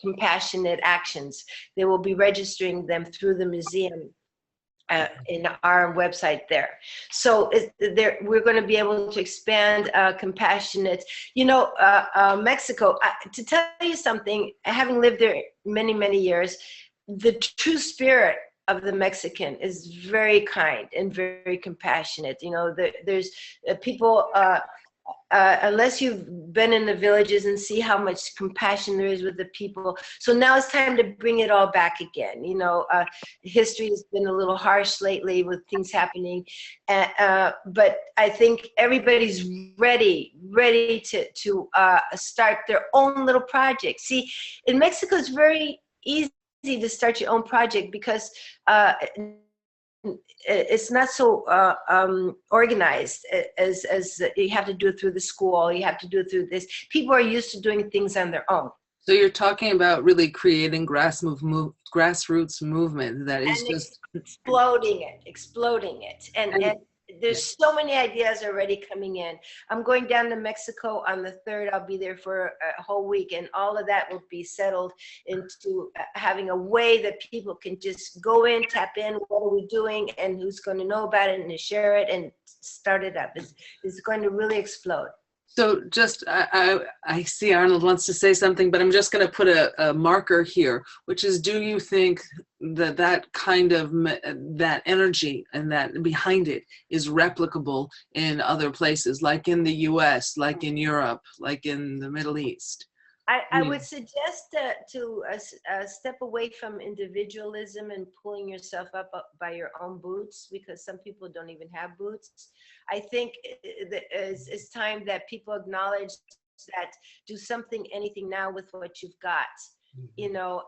compassionate actions. They will be registering them through the museum in our website there. So we're going to be able to expand compassionate. You know, Mexico, to tell you something, having lived there many, many years, the true spirit of the Mexican is very kind and very compassionate. You know, there's people, unless you've been in the villages and see how much compassion there is with the people. So now it's time to bring it all back again. You know, history has been a little harsh lately with things happening, but I think everybody's ready to start their own little project. See, in Mexico, it's very easy to start your own project because it's not so organized as you have to do it through the school, you have to do it through this. People are used to doing things on their own. So you're talking about really creating grassroots movement that is just exploding it. And there's so many ideas already coming in. I'm going down to Mexico on the 3rd. I'll be there for a whole week, and all of that will be settled into having a way that people can just go in, tap in, what are we doing, and who's going to know about it and to share it and start it up. It's going to really explode. So just, I see Arnold wants to say something, but I'm just going to put a marker here, which is, do you think that kind of, that energy and that behind it is replicable in other places, like in the US, like in Europe, like in the Middle East? I would suggest to step away from individualism and pulling yourself up by your own boots, because some people don't even have boots. I think it's time that people acknowledge that do something, anything now with what you've got, you know,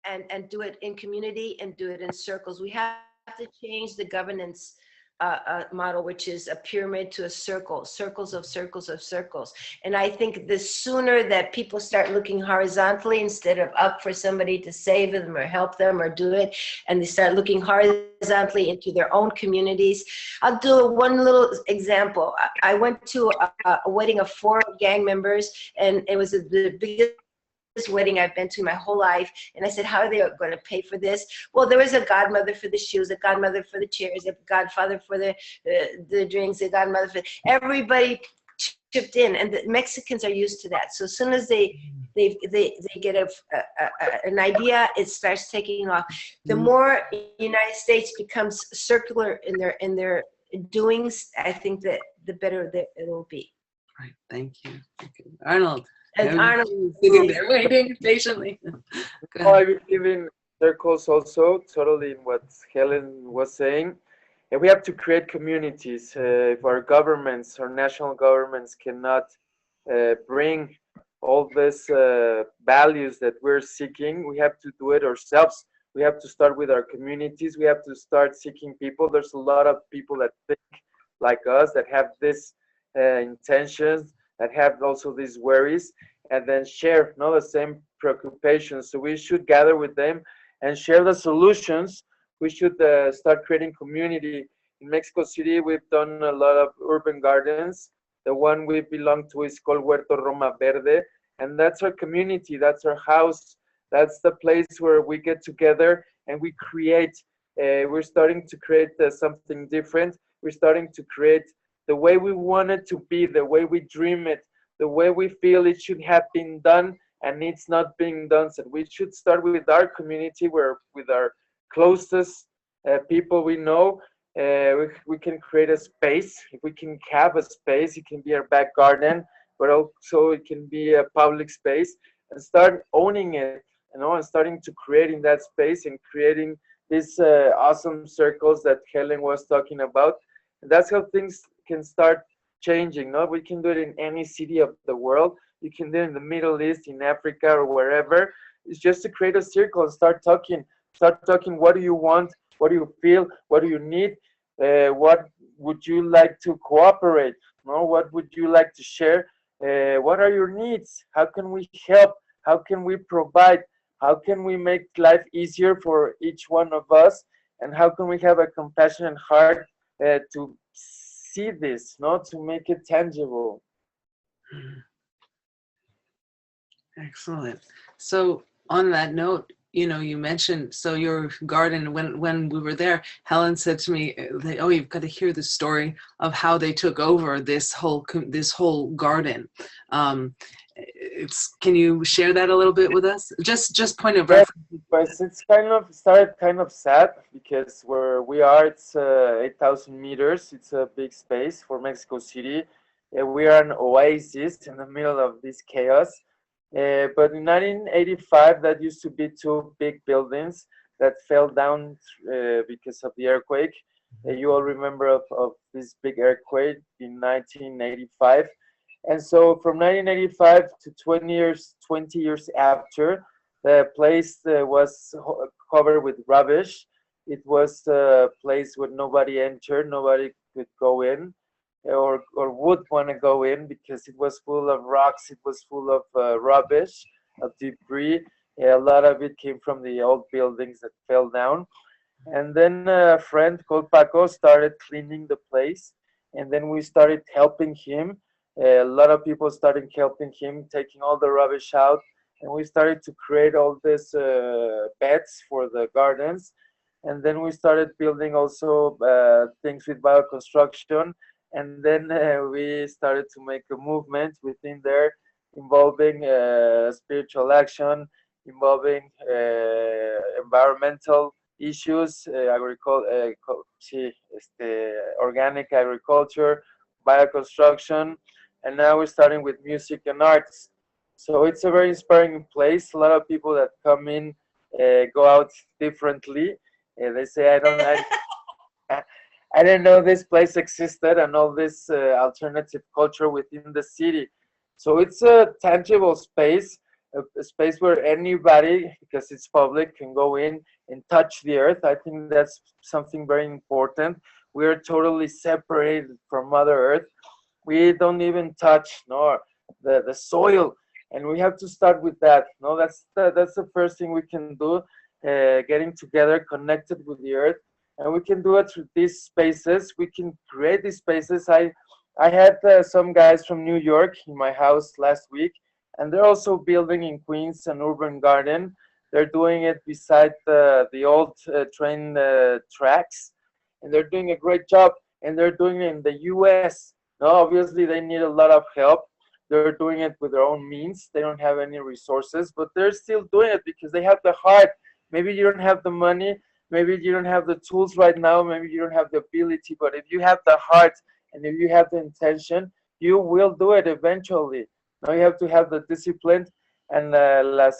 and do it in community and do it in circles. We have to change the governance model, which is a pyramid to a circle, circles of circles of circles. And I think the sooner that people start looking horizontally instead of up for somebody to save them or help them or do it, and they start looking horizontally into their own communities. I'll do one little example. I went to a wedding of 4 gang members, and it was the biggest wedding I've been to my whole life. And I said, how are they going to pay for this? Well, there was a godmother for the shoes, a godmother for the chairs, a godfather for the drinks, a godmother for everybody chipped in. And the Mexicans are used to that. So as soon as they get an idea, it starts taking off. The more United States becomes circular in their doings, I think that the better that it will be. Right. Thank you. Arnold. And Arnold sitting there waiting patiently. I believe in circles also, totally in what Helen was saying. And we have to create communities. If our governments, our national governments cannot bring all these values that we're seeking, we have to do it ourselves. We have to start with our communities. We have to start seeking people. There's a lot of people that think like us, that have this intentions, that have also these worries, and then share the same preoccupations. So we should gather with them and share the solutions. We should start creating community. In Mexico City, we've done a lot of urban gardens. The one we belong to is called Huerto Roma Verde, and that's our community, that's our house, that's the place where we get together and we create. We're starting to create something different. We're starting to create the way we want it to be, the way we dream it, the way we feel it should have been done, and it's not being done. So we should start with our community, where with our closest people we know, we can create a space. If we can have a space, it can be our back garden, but also it can be a public space, and start owning it, and starting to create in that space and creating these awesome circles that Helen was talking about. And that's how things can start changing. We can do it in any city of the world. You can do it in the Middle East, in Africa, or wherever. It's just to create a circle and start talking. What do you want? What do you feel? What do you need? What would you like to cooperate? What would you like to share? What are your needs? How can we help? How can we provide? How can we make life easier for each one of us? And how can we have a compassionate heart to see this, no, to make it tangible? Excellent. So on that note, you know, you mentioned, so your garden, when we were there, Helen said to me, oh, you've got to hear the story of how they took over this whole garden. Can you share that a little bit with us? Just point of Yes, reference. but it's kind of started kind of sad because where we are, it's 8,000 meters. It's a big space for Mexico City. We are an oasis in the middle of this chaos. But in 1985, that used to be two big buildings that fell down because of the earthquake. You all remember of this big earthquake in 1985. And so from 1985 to 20 years after, the place was covered with rubbish. It was a place where nobody entered, nobody could go in or would want to go in because it was full of rocks, it was full of rubbish, of debris. A lot of it came from the old buildings that fell down. And then a friend called Paco started cleaning the place, and then we started helping him. A lot of people started helping him, taking all the rubbish out, and we started to create all these beds for the gardens. And then we started building also things with bioconstruction. And then we started to make a movement within there involving spiritual action, involving environmental issues, organic agriculture, bioconstruction, and now we're starting with music and arts. So it's a very inspiring place. A lot of people that come in go out differently. They say, I didn't know this place existed and all this alternative culture within the city. So it's a tangible space, a space where anybody, because it's public, can go in and touch the earth. I think that's something very important. We are totally separated from Mother Earth. We don't even touch nor the soil, and we have to start with that. No, that's the first thing we can do. Getting together, connected with the earth, and we can do it through these spaces. We can create these spaces. I had some guys from New York in my house last week, and they're also building in Queens an urban garden. They're doing it beside the old train tracks, and they're doing a great job. And they're doing it in the U.S. Now, obviously, they need a lot of help. They're doing it with their own means. They don't have any resources, but they're still doing it because they have the heart. Maybe you don't have the money. Maybe you don't have the tools right now. Maybe you don't have the ability. But if you have the heart and if you have the intention, you will do it eventually. Now you have to have the discipline. And as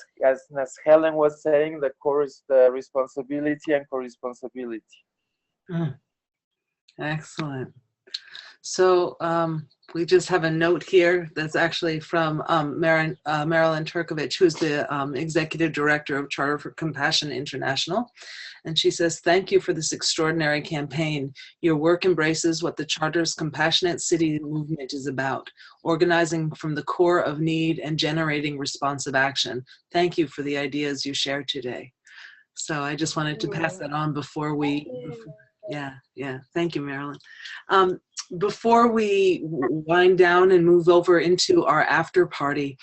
Helen was saying, the responsibility and co-responsibility. Excellent. So we just have a note here that's actually from Marilyn Turkovich, who's the Executive Director of Charter for Compassion International. And she says, thank you for this extraordinary campaign. Your work embraces what the Charter's Compassionate City movement is about, organizing from the core of need and generating responsive action. Thank you for the ideas you shared today. So I just wanted to pass that on before we... Yeah. Thank you, Marilyn. Before we wind down and move over into our after party,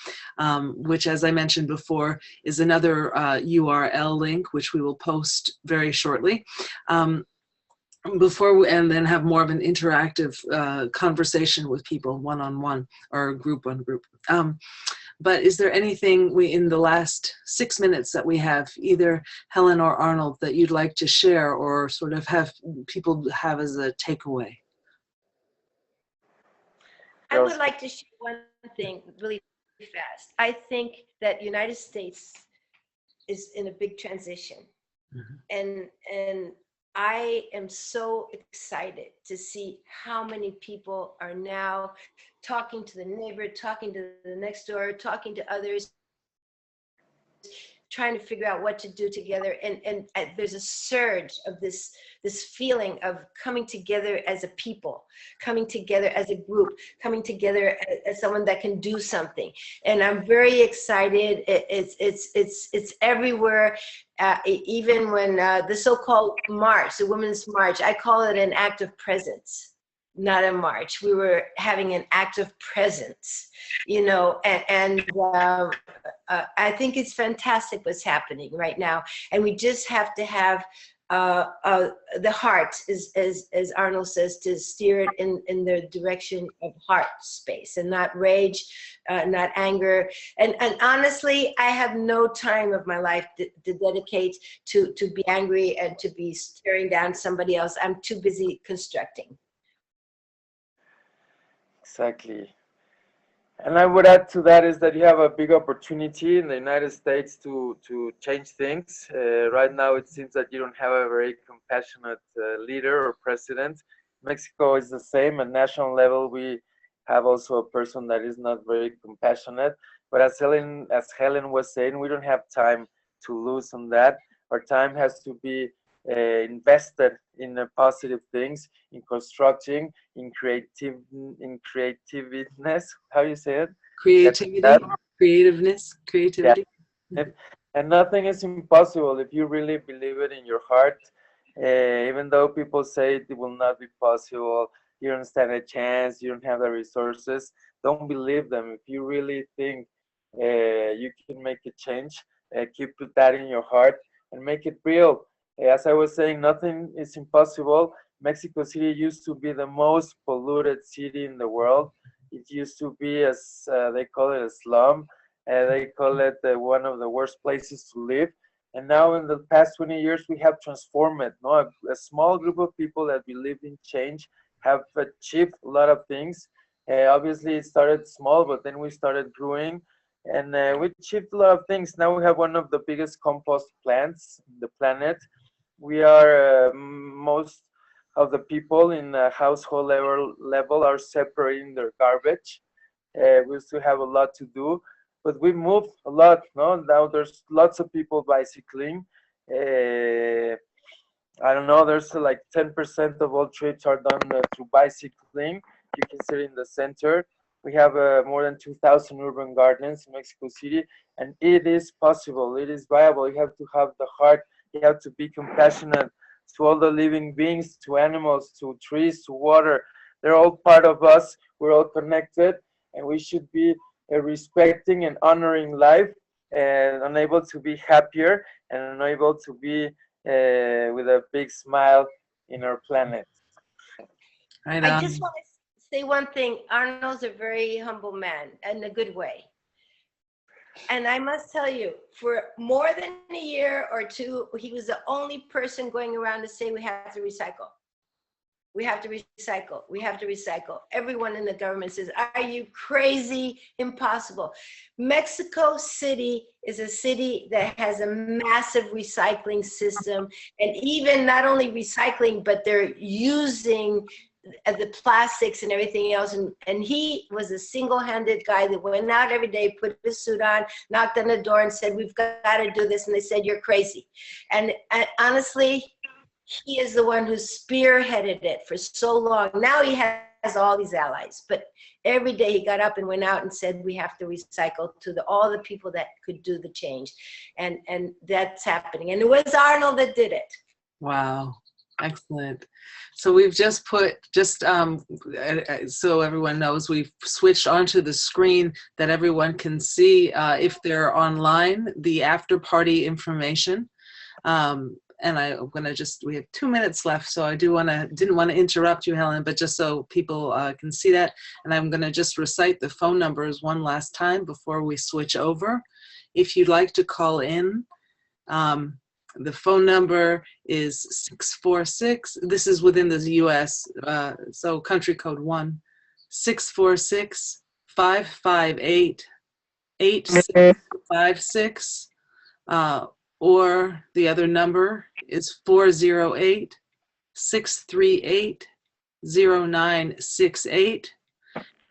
which, as I mentioned before, is another URL link, which we will post very shortly. And then have more of an interactive conversation with people one-on-one or group on group. But is there anything in the last 6 minutes that we have, either Helen or Arnold, that you'd like to share or sort of have people have as a takeaway? I would like to share one thing really fast. I think that the United States is in a big transition. Mm-hmm. And I am so excited to see how many people are now talking to the neighbor, talking to the next door, talking to others, trying to figure out what to do together. And there's a surge of this feeling of coming together as a people, coming together as a group, coming together as someone that can do something. And I'm very excited. It's everywhere. Even when the so-called march, the Women's March, I call it an act of presence. Not a march. We were having an act of presence, you know, and I think it's fantastic what's happening right now. And we just have to have the heart, as Arnold says, to steer it in the direction of heart space and not rage, not anger. And honestly, I have no time of my life to dedicate to be angry and to be staring down somebody else. I'm too busy constructing. Exactly. And I would add to that is that you have a big opportunity in the United States to change things. Right now, it seems that you don't have a very compassionate leader or president. Mexico is the same. At national level, we have also a person that is not very compassionate. But as Helen was saying, we don't have time to lose on that. Our time has to be invested in positive things, in constructing, in creativeness. How you say it? Creativeness. Yeah. And nothing is impossible if you really believe it in your heart. Even though people say it will not be possible, you don't stand a chance, you don't have the resources, don't believe them. If you really think you can make a change, keep that in your heart and make it real. As I was saying, nothing is impossible. Mexico City used to be the most polluted city in the world. It used to be, as they call it, a slum. They call it one of the worst places to live. And now in the past 20 years, we have transformed it. No? A small group of people that believe in change have achieved a lot of things. Obviously, it started small, but then we started growing. And we achieved a lot of things. Now we have one of the biggest compost plants on the planet. We are most of the people in the household level are separating their garbage. We still have a lot to do, but we move a lot. No, now there's lots of people bicycling. I don't know. There's like 10% of all trips are done through bicycling. You can sit in the center. We have more than 2,000 urban gardens in Mexico City, and it is possible. It is viable. You have to have the heart. You have to be compassionate to all the living beings, to animals, to trees, to water. They're all part of us. We're all connected, and we should be respecting and honoring life, and unable to be happier and unable to be with a big smile in our planet. Right I on. just want to say one thing. Arnold's a very humble man in a good way. And I must tell you, for more than a year or two, he was the only person going around to say we have to recycle. We have to recycle. We have to recycle. Everyone in the government says, are you crazy? Impossible. Mexico City is a city that has a massive recycling system. And even not only recycling, but they're using the plastics and everything else. And he was a single-handed guy that went out every day, put his suit on, knocked on the door and said, we've got to do this. And they said, you're crazy. And honestly, he is the one who spearheaded it for so long. Now he has all these allies, but every day he got up and went out and said, we have to recycle to all the people that could do the change. And that's happening. And it was Arnold that did it. Wow. Excellent. So we've just put, so everyone knows, we've switched onto the screen that everyone can see if they're online, the after party information. And I'm gonna we have 2 minutes left, so I didn't want to interrupt you, Helen, but just so people can see that. And I'm gonna just recite the phone numbers one last time before we switch over. If you'd like to call in, the phone number is 646, this is within the US, so country code 1, 646-558-8656, or the other number is 408-638-0968,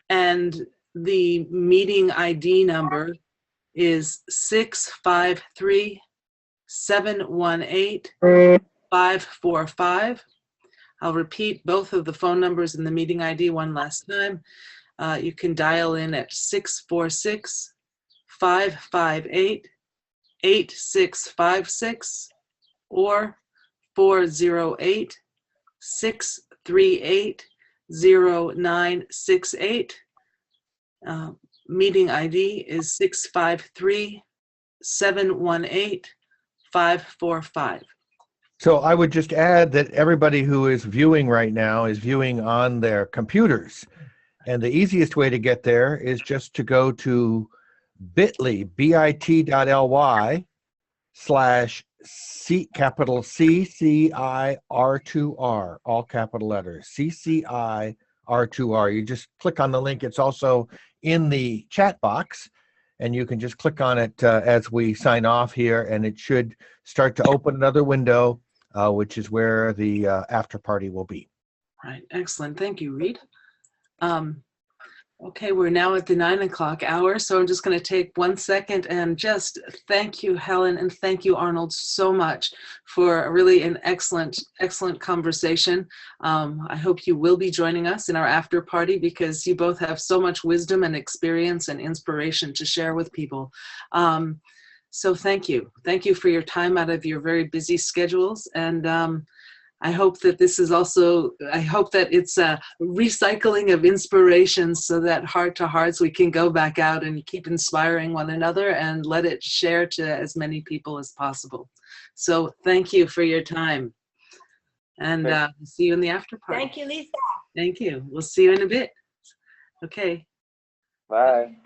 and the meeting ID number is 653-718-545. I'll repeat both of the phone numbers and the meeting ID one last time. You can dial in at 646-558-8656 or 408-638-0968. Meeting ID is 653-718-545. So I would just add that everybody who is viewing right now is viewing on their computers. And the easiest way to get there is just to go to bit.ly/CCIR2R, all capital letters, CCIR2R. You just click on the link. It's also in the chat box, and you can just click on it as we sign off here, and it should start to open another window, which is where the after party will be. Right, excellent. Thank you, Reed. Okay, we're now at the 9 o'clock hour, so I'm just going to take 1 second and just thank you, Helen, and thank you, Arnold, so much for really an excellent conversation. I hope you will be joining us in our after party because you both have so much wisdom and experience and inspiration to share with people. So thank you. Thank you for your time out of your very busy schedules, and I hope that this is also, I hope that it's a recycling of inspiration so that heart to hearts we can go back out and keep inspiring one another and let it share to as many people as possible. So thank you for your time. And see you in the after party. Thank you, Lisa. Thank you. We'll see you in a bit. Okay. Bye.